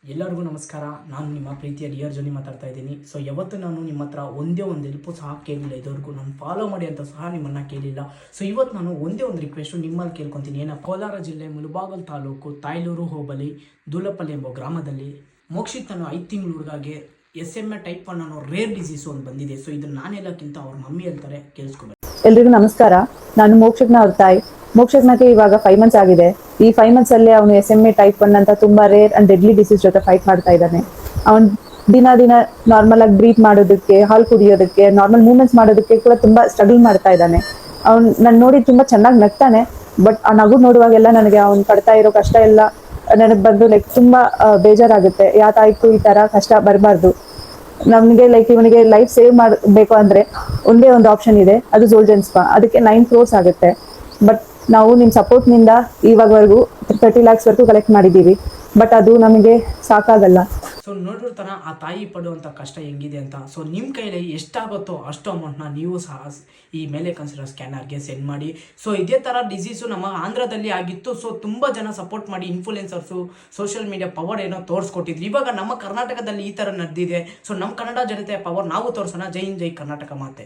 ಎಲ್ಲರಿಗೂ ನಮಸ್ಕಾರ. ನಾನು ನಿಮ್ಮ ಪ್ರೀತಿಯ ಡಿಯರ್ ಜೊನಿ ಮಾತಾಡ್ತಾ ಇದ್ದೀನಿ. ಸೊ ಯಾವತ್ತು ನಾನು ನಿಮ್ಮ ಹತ್ರ ಒಂದೇ ಒಂದು ಹೆಲ್ಪು ಸಹ ಕೇಳಿಲ್ಲ, ಇದುವರೆಗೂ ನಾನು ಫಾಲೋ ಮಾಡಿ ಅಂತ ಸಹ ನಿಮ್ಮನ್ನು ಕೇಳಿಲ್ಲ. ಸೊ ಇವತ್ತು ನಾನು ಒಂದೇ ಒಂದು ರಿಕ್ವೆಸ್ಟು ನಿಮ್ಮಲ್ಲಿ ಕೇಳ್ಕೊತೀನಿ. ಕೋಲಾರ ಜಿಲ್ಲೆ ಮುಳಬಾಗಲ್ ತಾಲೂಕು ತಾಯ್ಲೂರು ಹೋಬಳಿ ದೂಲಪಲ್ಲಿ ಎಂಬ ಗ್ರಾಮದಲ್ಲಿ ಮೋಕ್ಷಿತ್ ಅನ್ನೋ 5 ತಿಂಗಳು ಹುಡುಗಾಗೆ SMA ಟೈಪ್ 1 ಅನ್ನೋ ರೇರ್ ಡಿಸೀಸು ಒಂದು ಬಂದಿದೆ. ಸೊ ಇದನ್ನು ನಾನು ಹೇಳೋಕ್ಕಿಂತ ಅವ್ರ ಮಮ್ಮಿ ಹೇಳ್ತಾರೆ, ಕೇಳಿಸ್ಕೊಬೇಕು. ಎಲ್ರಿಗೂ ನಮಸ್ಕಾರ. ನಾನು ಮೋಕ್ಷಜ್ಞ ಅವ್ರ ತಾಯಿ. ಮೋಕ್ಷಜ್ಞಕ್ಕೆ ಇವಾಗ 5 ಮಂತ್ಸ್ ಆಗಿದೆ. ಈ 5 ಮಂತ್ಸ್ ಅಲ್ಲಿ ಅವನು SMA ಟೈಪ್ 1 ಅಂತ ತುಂಬಾ ರೇರ್ ಅಂಡ್ ಡೆಡ್ಲಿ ಡಿಸೀಸ್ ಜೊತೆ ಫೈಟ್ ಮಾಡ್ತಾ ಇದ್ದಾನೆ. ಅವನು ದಿನ ನಾರ್ಮಲ್ ಆಗಿ ಬ್ರೀತ್ ಮಾಡೋದಕ್ಕೆ, ಹಾಲು ಕುಡಿಯೋದಕ್ಕೆ, ನಾರ್ಮಲ್ ಮೂವ್ಮೆಂಟ್ಸ್ ಮಾಡೋದಕ್ಕೆ ಕೂಡ ತುಂಬಾ ಸ್ಟ್ರಗಲ್ ಮಾಡ್ತಾ ಇದ್ದಾನೆ. ಅವ್ನು ನಾನು ನೋಡಿ ತುಂಬಾ ಚೆನ್ನಾಗಿ ನಗ್ತಾನೆ. ಬಟ್ ಆ ನಗು ನೋಡುವಾಗೆಲ್ಲ ನನಗೆ ಅವ್ನು ಪಡ್ತಾ ಇರೋ ಕಷ್ಟ ಎಲ್ಲ ನನಗೆ ಬಂದು ತುಂಬಾ ಬೇಜಾರಾಗುತ್ತೆ. ಯಾಕಾಯ್ತು ಈ ತರ ಕಷ್ಟ ಬರಬಾರ್ದು. ನಮ್ಗೆ ಇವನಿಗೆ ಲೈಫ್ ಸೇವ್ ಮಾಡಬೇಕು ಅಂದ್ರೆ ಒಂದೇ ಒಂದು ಆಪ್ಷನ್ ಇದೆ, ಅದು ಝೋಲ್ಜೆನ್ಸ್ಪಾ. ಅದಕ್ಕೆ 9 crores ಆಗುತ್ತೆ. ಬಟ್ ನಾವು ನಿಮ್ ಸಪೋರ್ಟ್ ನಿಂದ ಇವಾಗವರೆಗೂ 30 lakhs ವರೆಗೂ ಕಲೆಕ್ಟ್ ಮಾಡಿದೀವಿ. ಬಟ್ ಅದು ನಮಗೆ ಸಾಕಾಗಲ್ಲ. ಸೊ ನೋಡಿರ್ತಾರ ಆ ತಾಯಿ ಪಡುವಂಥ ಕಷ್ಟ ಹೆಂಗಿದೆ ಅಂತ. ಸೊ ನಿಮ್ಮ ಕೈಲಿ ಎಷ್ಟಾಗುತ್ತೋ ಅಷ್ಟು ಅಮೌಂಟ್ನ ನೀವು ಸಹ ಈ ಮೇಲೆ ಕನ್ಸಿಡರ್ ಸ್ಕ್ಯಾನರ್ಗೆ ಸೆಂಡ್ ಮಾಡಿ. ಸೊ ಇದೇ ಥರ ಡಿಸೀಸು ನಮ್ಮ ಆಂಧ್ರದಲ್ಲಿ ಆಗಿತ್ತು. ಸೊ ತುಂಬ ಜನ ಸಪೋರ್ಟ್ ಮಾಡಿ, ಇನ್ಫ್ಲುಯೆನ್ಸರ್ಸು, ಸೋಷಿಯಲ್ ಮೀಡಿಯಾ ಪವರ್ ಏನೋ ತೋರಿಸ್ಕೊಟ್ಟಿದ್ರು. ಇವಾಗ ನಮ್ಮ ಕರ್ನಾಟಕದಲ್ಲಿ ಈ ಥರ ನಡೆದಿದೆ. ಸೊ ನಮ್ಮ ಕನ್ನಡ ಜನತೆಯ ಪವರ್ ನಾವು ತೋರಿಸೋಣ. ಜೈ ಹಿಂದ್, ಜೈ ಕರ್ನಾಟಕ ಮಾತೆ.